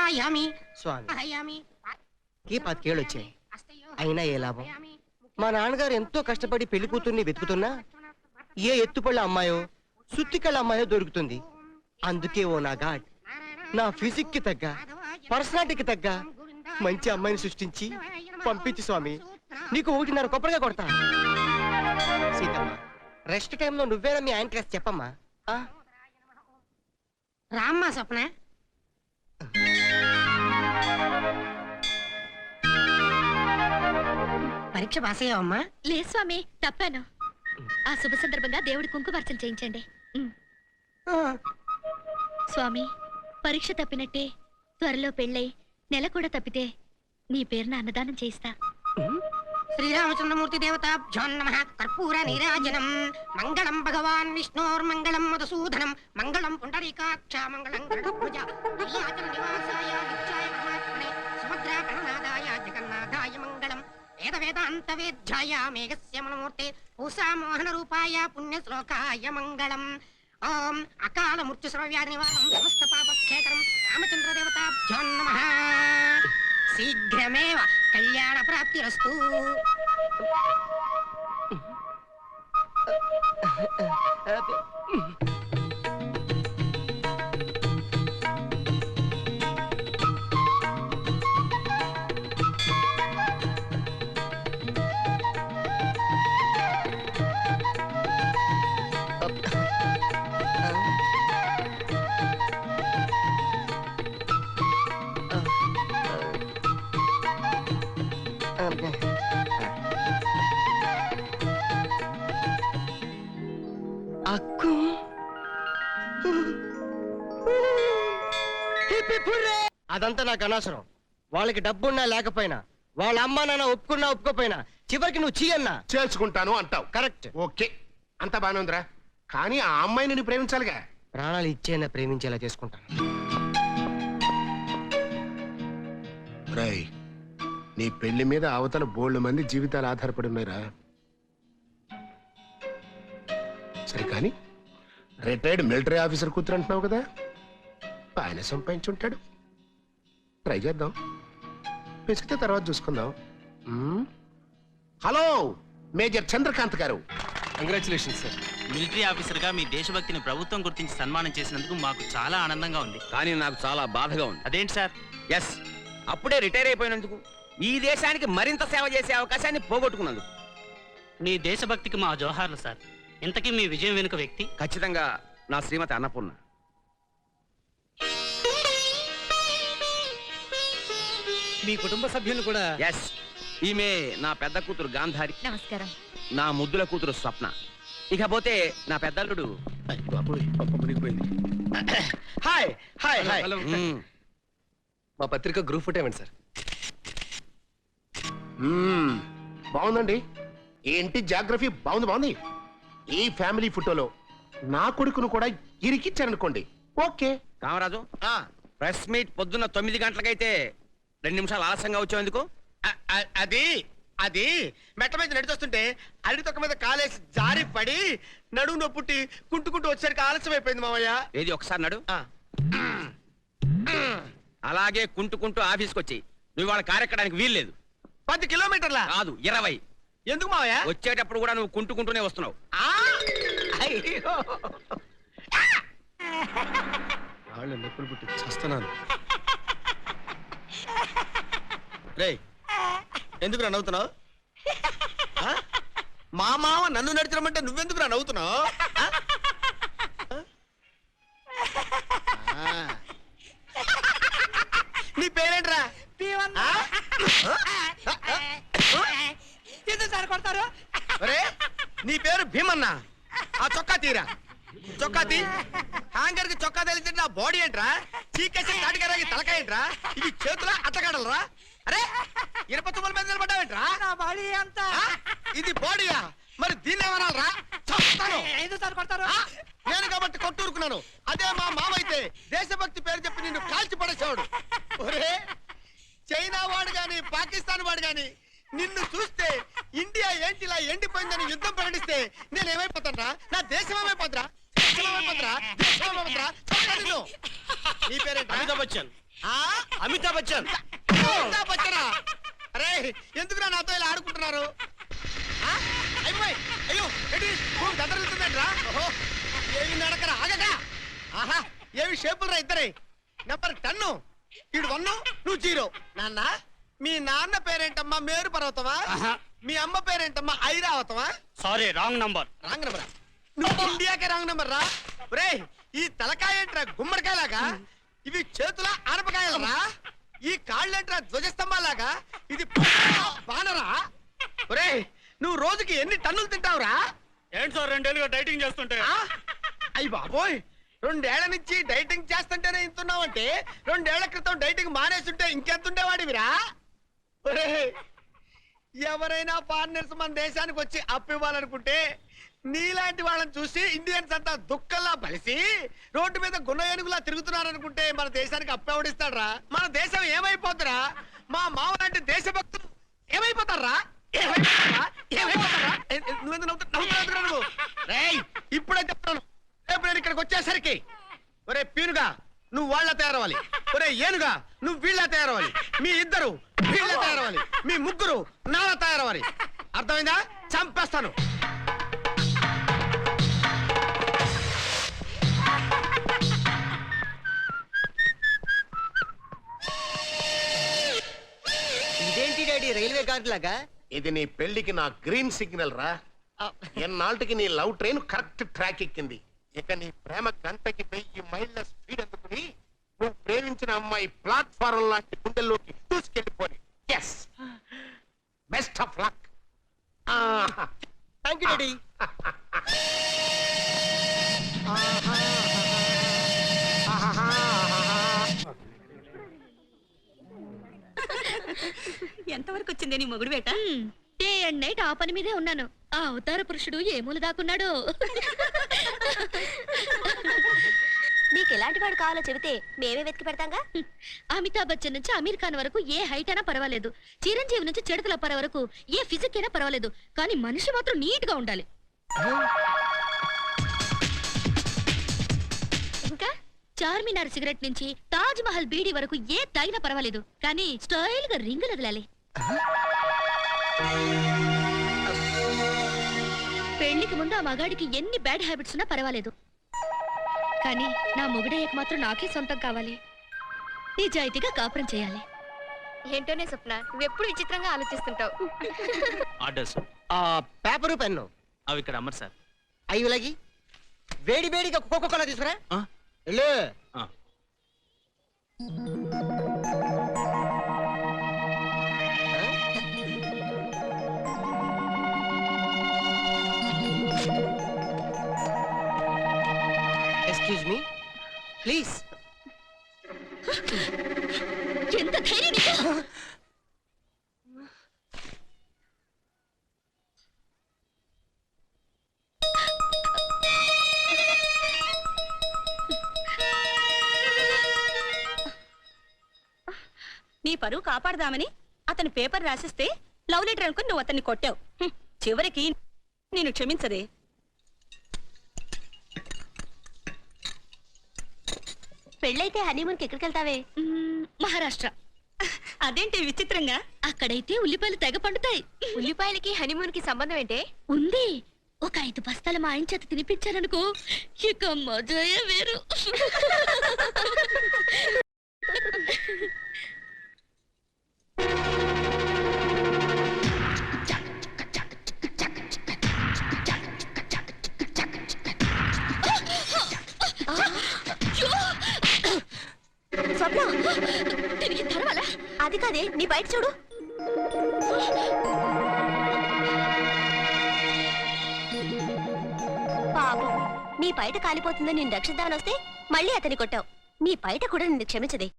స్వామి పాతికేళ్ళు వచ్చాయి, అయినా ఏ లాభం? మా నాన్నగారు ఎంతో కష్టపడి పెళ్లి కూతుర్ని వెతుకుతున్నా ఏ ఎత్తుపళ్ళ అమ్మాయో సుత్తికళ్ళ అమ్మాయో దొరుకుతుంది. అందుకే ఓ నా గాడ్ నా ఫిజిక్ కి తగ్గ పర్సనాలిటీకి తగ్గ మంచి అమ్మాయిని సృష్టించి పంపించి స్వామి నీకు 1.5 కొబ్బరిగా కొడతా. సీతమ్మ, రెస్ట్ టైంలో నువ్వేనా మీ ఆయన క్లాస్ చెప్పమ్మా. రామ్మా స్వప్న. పరీక్ష పాస్ అయ్యావమ్మా? లేదు స్వామి, తప్పాను. ఆ శుభ సందర్భంగా దేవుడి కుంకుమార్చన చేయించండి. స్వామి, పరీక్ష తప్పినట్టే త్వరలో పెళ్ళై నెల కూడా తప్పితే నీ పేరున అన్నదానం చేయిస్తా. శ్రీరామచంద్రమూర్తి దేవతాభ్యో నమః. కర్పూర నీరాజనం. మంగళం భగవాన్ విష్ణోర్మంగళం మధుసూదనం. మంగళం పుండరీకాక్ష మంగళం గరుడధ్వజ. నీలాచల నివాసాయ నిత్యాయ పరమాత్మనే సుభద్రా గణనాథాయ జగన్నాథాయ మంగళం. వేద వేదాంత వేద్యాయ మేఘస్య మనమూర్తే పూసా మోహన రూపాయ పుణ్య శ్లోకాయ మంగళం. ఓం అకాల మృత్యు సర్వవ్యాధి నివారణం సమస్త పాపక్షేకరం రామచంద్ర దేవతాభ్యో నమః. శీఘ్రమేవ కళ్యాణ ప్రాప్తిరస్తు. అదంతా నాకు అనవసరం. వాళ్ళకి డబ్బున్నా లేకపోయినా, వాళ్ళ అమ్మా నాన్న ఒప్పుకున్నా ఒప్పుకోపోయినా, చివరికి నువ్వు చీయన్నా చేసుకుంటాను అంటావు. కరెక్ట్. ఓకే, అంతా బానే ఉందిరా. కానీ ఆ అమ్మాయిని నేను ప్రేమించాలిగా. ప్రాణాలు ఇచ్చేనా ప్రేమించేలా చేసుకుంటాను. రాయ్, నీ పెళ్లి మీద అవతల బోల్డ్ మంది జీవితాలు ఆధారపడి ఉన్నాయిరా. సరే కానీ రిటైర్డ్ మిలిటరీ ఆఫీసర్ కూతురు అంటున్నావు కదా, ఆయన సంపాదించుంటాడు. ట్రై చేద్దాం, పిసికితే తర్వాత చూసుకుందాం. హలో, మేజర్ చంద్రకాంత్ గారు. Congratulations sir. మిలిటరీ ఆఫీసర్ గా మీ దేశభక్తిని ప్రభుత్వం గుర్తించి సన్మానం చేసినందుకు మాకు చాలా ఆనందంగా ఉంది. కానీ నాకు చాలా బాధగా ఉంది. అదేంటి సార్? ఎస్, అప్పుడే రిటైర్ అయిపోయినందుకు, ఈ దేశానికి మరింత సేవ చేసే అవకాశాన్ని పోగొట్టుకున్నందుకు. మీ దేశభక్తికి మా జోహార్లు సార్. ఇంతకీ మీ విజయం వెనుక వ్యక్తి? ఖచ్చితంగా నా శ్రీమతి అన్నపూర్ణ. మీ కుటుంబ సభ్యులు కూడా? ఎస్, ఈమె నా పెద్ద కూతురు గాంధారి. నమస్కారం. నా ముద్దుల కూతురు స్వప్న. ఇకపోతే నా పెద్దల్లుడు. Hi hi hi. మా పత్రిక గ్రూప్ ఫోటో ఇవ్వండి సార్. బాగుందండి. ఏంటి జాగ్రఫీ బాగుంది బాగుంది. ఈ ఫ్యామిలీ ఫోటోలో నా కొడుకును కూడా ఇరికిచ్చారనుకోండి. ఓకే. కామరాజు, ప్రెస్ మీట్ పొద్దున్న 9 గంటలకైతే 2 నిమిషాలు ఆలస్యంగా వచ్చేందుకు? అది అది మెట్ట మీద నడిచొస్తుంటే అరటి తొక్క మీద కాలేసి జారి పడి నడుము నొప్పుట్టి కుంటుకుంటూ వచ్చేసరికి ఆలస్యం అయిపోయింది మామయ్య. ఏది ఒకసారి నడు. అలాగే కుంటుకుంటూ ఆఫీస్కి వచ్చి నువ్వు వాళ్ళ కారెక్కడానికి వీల్లేదు. 10 కిలోమీటర్ల కాదు, 20. ఎందుకు మావయ్య? వచ్చేటప్పుడు కూడా నువ్వు కుంటుకుంటూనే వస్తున్నావు. వాళ్ళు నొప్పులు పుట్టి చేస్తున్నాను. రేయ్, ఎందుకు నవ్వుతున్నావు? మా మామ నన్ను నడిచడమంటే నువ్వెందుకు నవ్వుతున్నావు? నీ పేరేంట్రా? కొడతారు. నీ పేరు భీమన్నా. ఆ చొక్కా తీరా. చొక్కా తీ. హ్యాంగర్ కి చొక్కా తెలిసి నా బాడీ ఏంట్రా? చీకేసి కాటికరాగి తలకాయ ఏంట్రా? ఇది చేతుల అట్టగడలరా? అరే, ఇనప తుమ్మల మీద నిలబడ్డావేంట్రా? ఇది బాడీయా? మరి దీన్ని ఏమనాలరా? నేను కాబట్టి కొట్టూరుకున్నాను. అదే మా మామైతే దేశభక్తి పేరు చెప్పి నిన్ను కాల్చి పడేసాడు. ఒరే, చైనా వాడు గాని పాకిస్తాన్ వాడు గాని నిన్ను చూస్తే ఇండియా ఏంటి ఇలా ఎండిపోయిందని యుద్ధం ప్రకటిస్తే నేనేమైపోతానరా? నా దేశం ఏమైపోతురా? దేశం ఏమైపోతురా? నీ పేరేంట్రా? అమితాబ్ బచ్చన్ ఆ? అమితాబ్ బచ్చన్ అమితాబ్ బచ్చనా? అరే ఎందుకురా నాతో ఇలా ఆడుకుంటున్నారు? ఆ? అయిపోయి అయ్యో ఏంటి భూమి దద్దరిల్లుతుందంట్రా? ఓహో ఏమి నడకరా ఆగగా. ఆహా ఏమి షేపులు రా ఇద్దరే. నెంబర్ 10 ఈడు 1 నువ్వు 0. నాన్న మీ నాన్న పేరేంటమ్మా? మేరు పర్వతమా? మీ అమ్మ పేరేంటమ్మా? ఐరావతమా? Sorry wrong number. రాంగ్ నెంబరా? నువ్వు ఇండియాకే రాంగ్ నెంబర్ రా. ఒరేయ్ ఈ తలకాయ ఏంట్రా గుమ్మడికాయలాగా? ఇవి చేతుల ఆనపకాయలరా? ఈ కాళ్ళేంట్రా ధ్వజస్తంభాలాగా? ఇది బానరా? ఒరేయ్ నువ్వు రోజుకి ఎన్ని టన్నులు తింటావురా? ఏంటి సార్ 2 ఏళ్ళుగా డైటింగ్ చేస్తుంటే? అయ్యి బాబోయ్ 2 ఏళ్ల నుంచి డైటింగ్ చేస్తుంటేనే ఇంతున్నావంటే 2 ఏళ్ల క్రితం డైటింగ్ మానేస్తుంటే ఇంకెంత ఉండేవాడివిరా? ఒరేయ్ ఎవరైనా ఫారినర్స్ మన దేశానికి వచ్చి అప్పు ఇవ్వాలనుకుంటే నీలాంటి వాళ్ళని చూసి ఇండియన్స్ అంతా దుఃఖంలా బలిసి రోడ్డు మీద గున్న ఏనుగులా తిరుగుతున్నారనుకుంటే మన దేశానికి అప్పు ఎవడిస్తాడ్రా? మన దేశం ఏమైపోతురా? మా మావ లాంటి దేశభక్తులు ఏమైపోతారా? ఇప్పుడే చెప్తాను. రేపు నేను ఇక్కడికి వచ్చేసరికి ఒరే పీనుగా నువ్వు వాళ్ళ తయారవ్వాలి. ఒరే ఏనుగా నువ్వు వీళ్ళ తయారవ్వాలి. మీ ఇద్దరు వీళ్ళ తయారవ్వాలి. మీ ముగ్గురు నాలా తయారవ్వాలి. అర్థమైందా? చంపేస్తాను. ఇదేంటి డాడీ రైల్వే గార్డ్ లాగా? ఇది నీ పెళ్లికి నా గ్రీన్ సిగ్నల్ రా. ఎన్నాళ్ళకి నీ లవ్ ట్రైన్ కరెక్ట్ ట్రాక్ ఎక్కింది. ఇక నీ ప్రేమ గంటకి 1000 మైళ్ళ స్పీడ్ అందుకుని నువ్వు ప్రేమించిన అమ్మాయి ప్లాట్ఫారం లాంటి గుండెల్లోకి దూసుకెళ్ళిపోయి. Yes best of luck. Thank you daddy. ఎంతవరకు వచ్చిందే నీ మొగుడు వేట? డే అండ్ నైట్ ఆ పని మీదే ఉన్నాను. ఆ అవతార పురుషుడు ఏ మూల దాక్కున్నాడు? నీకు ఎలాంటి వాడు కావాలో చెబితే మేమే వెతికి పెడతాంగా. అమితాబ్ బచ్చన్ నుంచి అమీర్ ఖాన్ వరకు ఏ హైట్ అయినా పర్వాలేదు. చిరంజీవి నుంచి చిడతల పర వరకు ఏ ఫిజిక్ అయినా పర్వాలేదు. కానీ మనిషి మాత్రం నీట్ గా ఉండాలి. ఇంకా చార్మినార్ సిగరెట్ నుంచి తాజ్ మహల్ బీడీ వరకు ఏ తాగినా పర్వాలేదు. కానీ స్టైల్ గా రింగులు వదలాలి. పెళ్లికి ముందు ఆ మగాడికి ఎన్ని బ్యాడ్ హ్యాబిట్స్ ఉన్నా పర్వాలేదు. కానీ నా మొగుడయ్యకు మాత్రం నాకే సొంతం కావాలి. నిజాయితీగా కాపురం చేయాలి. ఏంటోనే స్వప్న, నువ్వెప్పుడు విచిత్రంగా ఆలోచిస్తుంటావు. ఆర్డర్స్ పేపరు పెన్ను అవి ఇక్కడ అమ్మరు సార్. అయ్యి లాగి వేడి వేడిగా కోకో కోలా తీసుకురా. వెళ్ళు. Excuse me please. ఎంత ధైర్యం నీకు? నీ పరువు కాపాడదామని అతని పేపర్ రాసిస్తే లవ్ లెటర్ అనుకుని నువ్వు అతన్ని కొట్టావు. చివరికి నేను క్షమించదే. పెళ్ళైతే హనీమూన్కి ఎక్కడికి వెళ్తావే? మహారాష్ట్ర. అదేంటి విచిత్రంగా? అక్కడైతే ఉల్లిపాయలు తెగ పండుతాయి. ఉల్లిపాయలకి హనీమూన్ కి సంబంధం ఏంటే? ఉంది. ఒక 5 బస్తాల మా ఆయన చేత తినిపించారనుకో, ఇక మజాయే వేరు. స్వప్న తిరిగి తరవాలా? అది కాదే, నీ బయట చూడు. పాపం నీ బయట కాలిపోతుందని నేను రక్షిద్దామని వస్తే మళ్ళీ అతని కొట్టావు. నీ బయట కూడా నిన్ను క్షమించదే.